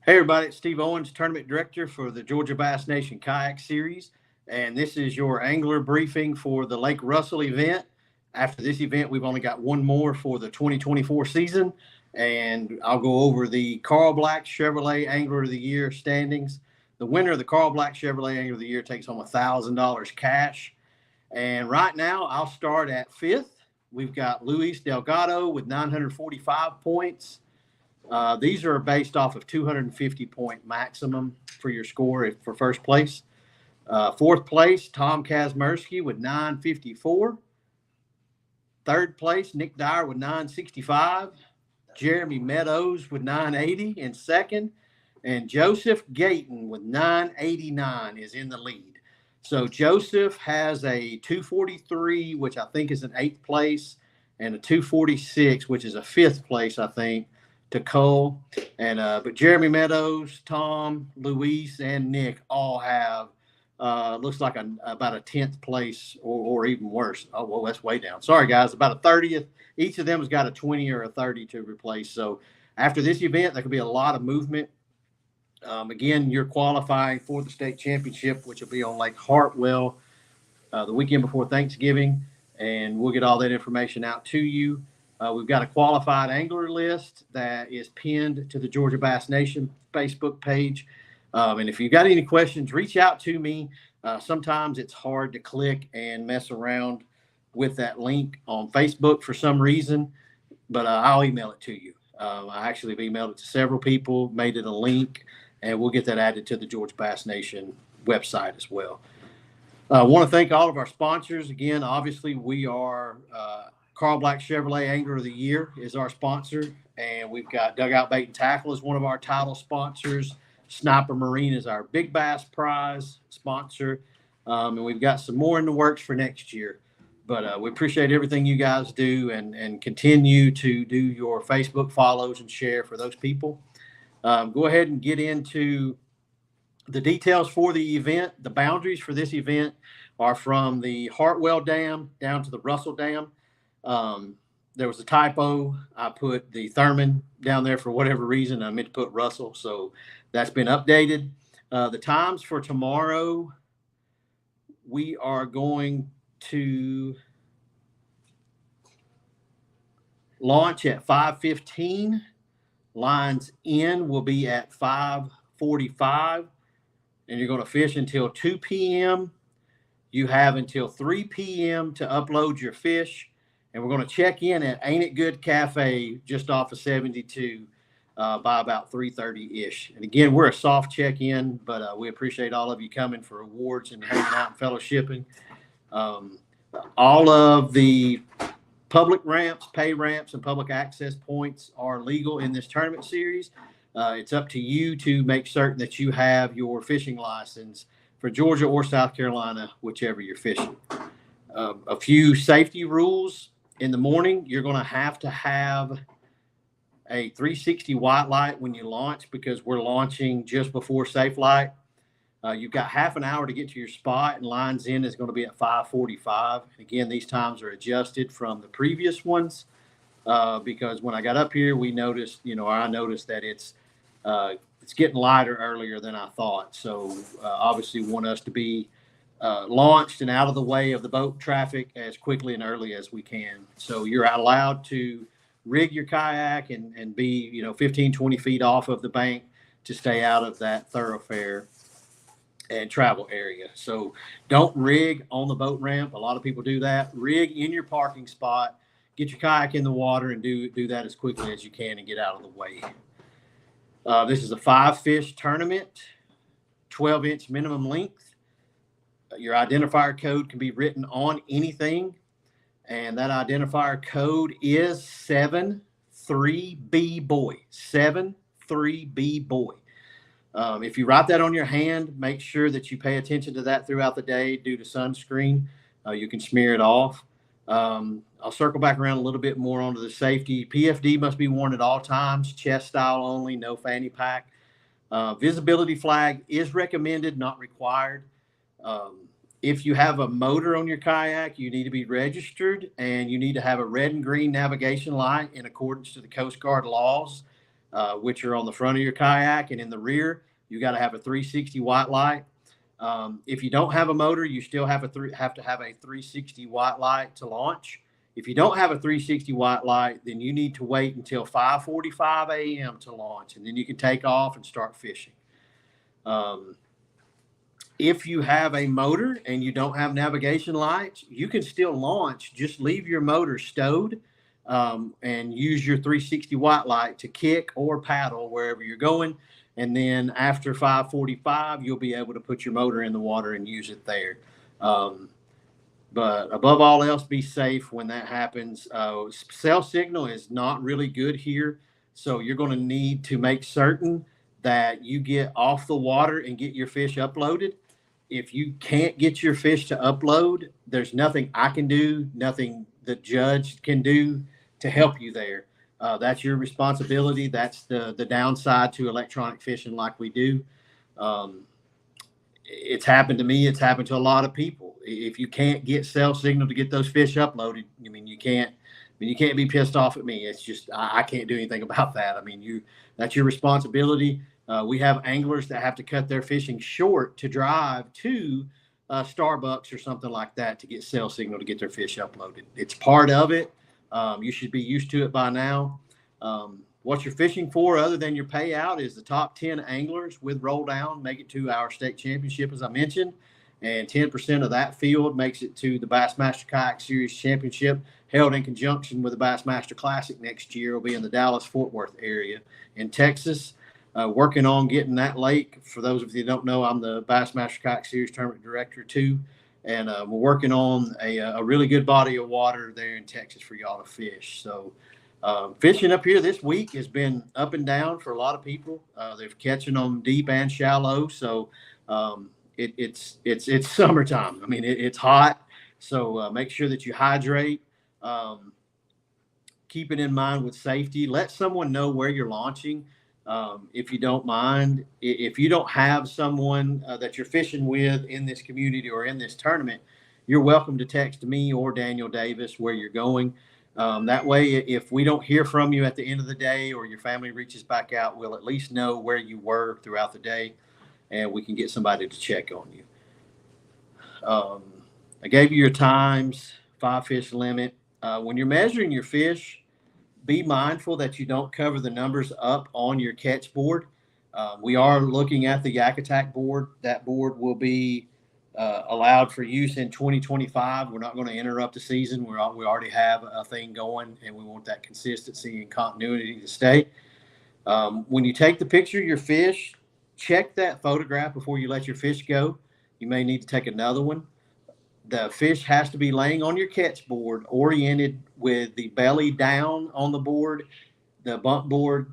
Hey everybody, it's Steve Owens, Tournament Director for the Georgia Bass Nation Kayak Series, and this is your angler briefing for the Lake Russell event. After this event, we've only got one more for the 2024 season, and I'll go over the Carl Black Chevrolet Angler of the Year standings. The winner of the Carl Black Chevrolet Angler of the Year takes home $1,000 cash, and right now I'll start at fifth. We've got Luis Delgado with 945 points. These are based off of 250-point maximum for your score for first place. Fourth place, Tom Kazmersky with 954. Third place, Nick Dyer with 965. Jeremy Meadows with 980 in second. And Joseph Gayton with 989 is in the lead. So Joseph has a 243, which I think is an eighth place, and a 246, which is a fifth place, I think, to Cole. And but Jeremy Meadows, Tom, Luis, and Nick all have looks like about a 10th place or even worse. Oh, well, that's way down. Sorry, guys, about a 30th. Each of them has got a 20 or a 30 to replace. So after this event, there could be a lot of movement. Again, you're qualifying for the state championship, which will be on Lake Hartwell the weekend before Thanksgiving, and we'll get all that information out to you. We've got a qualified angler list that is pinned to the Georgia Bass Nation Facebook page. And if you've got any questions, reach out to me. Sometimes it's hard to click and mess around with that link on Facebook for some reason, but I'll email it to you. I actually have emailed it to several people, made it a link, and we'll get that added to the Georgia Bass Nation website as well. I want to thank all of our sponsors. Again, obviously, we are Carl Black Chevrolet Angler of the Year is our sponsor, and we've got Dugout Bait and Tackle as one of our title sponsors. Sniper Marine is our Big Bass Prize sponsor, and we've got some more in the works for next year. But we appreciate everything you guys do, and continue to do your Facebook follows and share for those people. Go ahead and get into the details for the event. The boundaries for this event are from the Hartwell Dam down to the Russell Dam. There was a typo. I put the Thurman down there for whatever reason. I meant to put Russell, so that's been updated. The times for tomorrow, we are going to launch at 5:15. Lines in will be at 5:45, and you're going to fish until 2 p.m. You have until 3 p.m. to upload your fish. And we're going to check in at Ain't It Good Cafe just off of 72 by about 3:30-ish. And again, we're a soft check-in, but we appreciate all of you coming for awards and hanging out and fellowshipping. All of the public ramps, pay ramps, and public access points are legal in this tournament series. It's up to you to make certain that you have your fishing license for Georgia or South Carolina, whichever you're fishing. A few safety rules. In the morning, you're going to have a 360 white light when you launch, because we're launching just before safe light. You've got half an hour to get to your spot, and lines in is going to be at 5:45. Again, these times are adjusted from the previous ones because when I got up here, I noticed that it's getting lighter earlier than I thought. So obviously want us to be launched and out of the way of the boat traffic as quickly and early as we can. So you're allowed to rig your kayak and be 15, 20 feet off of the bank to stay out of that thoroughfare and travel area. So don't rig on the boat ramp. A lot of people do that. Rig in your parking spot, get your kayak in the water, and do that as quickly as you can and get out of the way. This is a 5-fish tournament, 12-inch minimum length. Your identifier code can be written on anything, and that identifier code is 73B boy. 73B boy. If you write that on your hand, make sure that you pay attention to that throughout the day due to sunscreen. You can smear it off. I'll circle back around a little bit more onto the safety. PFD must be worn at all times, chest style only, no fanny pack. Visibility flag is recommended, not required. If you have a motor on your kayak, you need to be registered, and you need to have a red and green navigation light in accordance to the Coast Guard laws. which are on the front of your kayak, and in the rear, you got to have a 360 white light. If you don't have a motor, you still have to have a 360 white light to launch. If you don't have a 360 white light, then you need to wait until 5:45 a.m. to launch, and then you can take off and start fishing. If you have a motor and you don't have navigation lights, you can still launch. Just leave your motor stowed and use your 360 white light to kick or paddle wherever you're going. And then after 5:45, you'll be able to put your motor in the water and use it there. But above all else, be safe when that happens. Cell signal is not really good here, so you're going to need to make certain that you get off the water and get your fish uploaded. If you can't get your fish to upload, there's nothing I can do, nothing the judge can do to help you there. That's your responsibility. That's the downside to electronic fishing like we do. It's happened to me. It's happened to a lot of people. If you can't get cell signal to get those fish uploaded, you can't be pissed off at me. It's just, I can't do anything about that. That's your responsibility. We have anglers that have to cut their fishing short to drive to Starbucks or something like that to get cell signal to get their fish uploaded. It's part of it. You should be used to it by now. What you're fishing for other than your payout is the top 10 anglers with roll down make it to our state championship, as I mentioned, and 10% of that field makes it to the Bassmaster Kayak Series Championship, held in conjunction with the Bassmaster Classic next year. Will be in the Dallas-Fort Worth area in Texas. Working on getting that lake. For those of you that don't know, I'm the Bassmaster Kayak Series Tournament Director too, and we're working on a really good body of water there in Texas for y'all to fish. So fishing up here this week has been up and down for a lot of people. They're catching them deep and shallow, so it's summertime. It's hot, so make sure that you hydrate. Keep it in mind with safety. Let someone know where you're launching. If you don't mind, if you don't have someone that you're fishing with in this community or in this tournament, you're welcome to text me or Daniel Davis where you're going. That way, if we don't hear from you at the end of the day or your family reaches back out, we'll at least know where you were throughout the day, and we can get somebody to check on you. I gave you your times, 5 fish limit. When you're measuring your fish, be mindful that you don't cover the numbers up on your catch board. We are looking at the Yak Attack board. That board will be allowed for use in 2025. We're not going to interrupt the season. We already have a thing going, and we want that consistency and continuity to stay. When you take the picture of your fish, check that photograph before you let your fish go. You may need to take another one. The fish has to be laying on your catch board, oriented with the belly down on the board. The bump board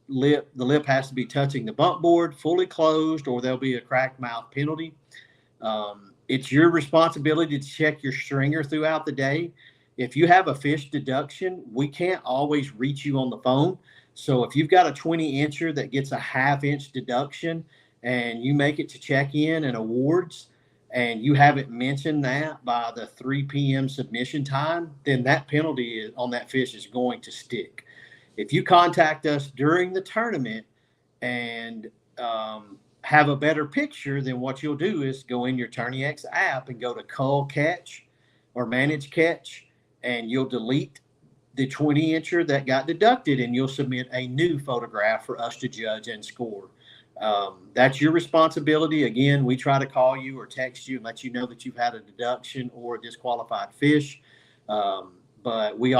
the lip has to be touching the bump board, fully closed, or there'll be a cracked mouth penalty. It's your responsibility to check your stringer throughout the day. If you have a fish deduction, we can't always reach you on the phone. So if you've got a 20-incher that gets a half-inch deduction and you make it to check-in and awards, and you haven't mentioned that by the 3 p.m. submission time, then that penalty on that fish is going to stick. If you contact us during the tournament and have a better picture, then what you'll do is go in your TourneyX app and go to Cull Catch or Manage Catch, and you'll delete the 20-incher that got deducted, and you'll submit a new photograph for us to judge and score. That's your responsibility. Again, we try to call you or text you and let you know that you've had a deduction or a disqualified fish. But we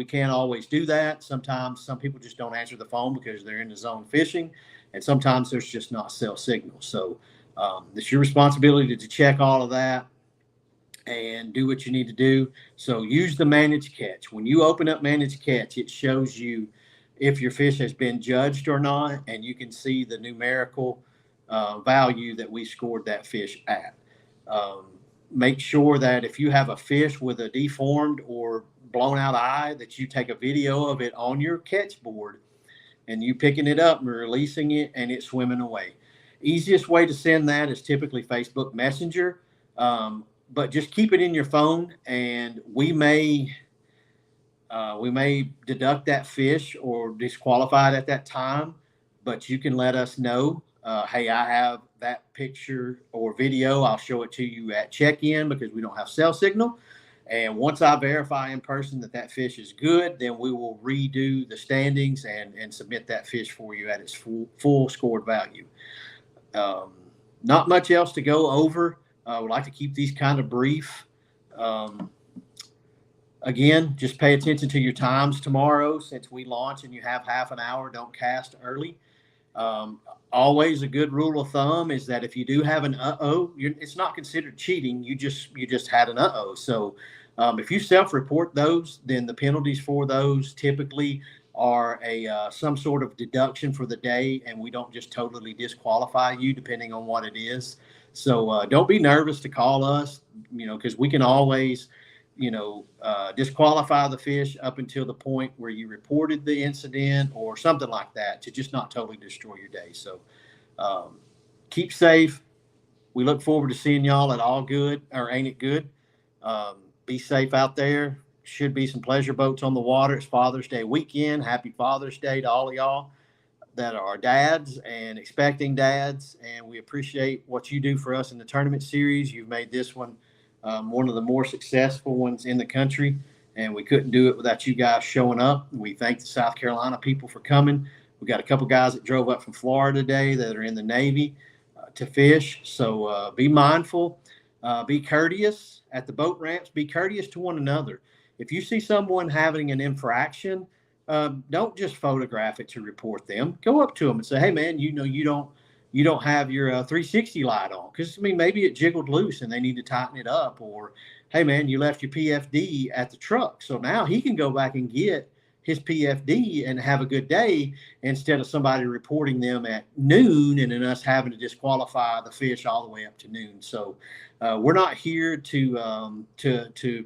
can't always do that. Sometimes some people just don't answer the phone because they're in the zone fishing, and sometimes there's just not cell signal. So it's your responsibility to check all of that and do what you need to do. So use the Manage Catch. When you open up Manage Catch, it shows you if your fish has been judged or not, and you can see the numerical value that we scored that fish at. Make sure that if you have a fish with a deformed or blown out eye, that you take a video of it on your catch board and you picking it up and releasing it and it's swimming away. Easiest way to send that is typically Facebook Messenger, but just keep it in your phone, and we may We may deduct that fish or disqualify it at that time, but you can let us know. Hey, I have that picture or video. I'll show it to you at check-in because we don't have cell signal. And once I verify in person that that fish is good, then we will redo the standings and submit that fish for you at its full scored value. Um, Not much else to go over. We'd like to keep these kind of brief. Again, just pay attention to your times tomorrow. Since we launch and you have half an hour, don't cast early. Always a good rule of thumb is that if you do have an it's not considered cheating. You just had an So if you self-report those, then the penalties for those typically are some sort of deduction for the day, and we don't just totally disqualify you depending on what it is. So don't be nervous to call us, because we can always disqualify the fish up until the point where you reported the incident or something like that, to just not totally destroy your day. So keep safe. We look forward to seeing y'all at All Good, or Ain't It Good. Be safe out there. Should be some pleasure boats on the water. It's Father's Day weekend. Happy Father's Day to all of y'all that are dads and expecting dads. And we appreciate what you do for us in the tournament series. You've made this one one of the more successful ones in the country, and we couldn't do it without you guys showing up. We thank the South Carolina people for coming. We got a couple guys that drove up from Florida today that are in the Navy to fish. So be mindful, be courteous at the boat ramps, be courteous to one another. If you see someone having an infraction, don't just photograph it to report them. Go up to them and say, hey man, you don't have your 360 light on, because maybe it jiggled loose and they need to tighten it up. Or hey man, you left your PFD at the truck, so now he can go back and get his PFD and have a good day, instead of somebody reporting them at noon and then us having to disqualify the fish all the way up to noon. So we're not here to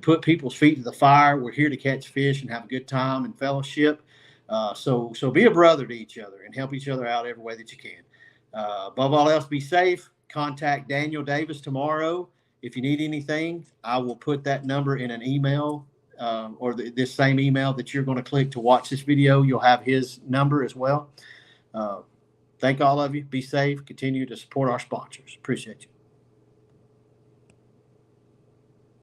put people's feet to the fire. We're here to catch fish and have a good time and fellowship. So be a brother to each other and help each other out every way that you can. Above all else, be safe. Contact Daniel Davis tomorrow if you need anything. I will put that number in an email, or this same email that you're going to click to watch this video. You'll have his number as well. Thank all of you. Be safe. Continue to support our sponsors. Appreciate you.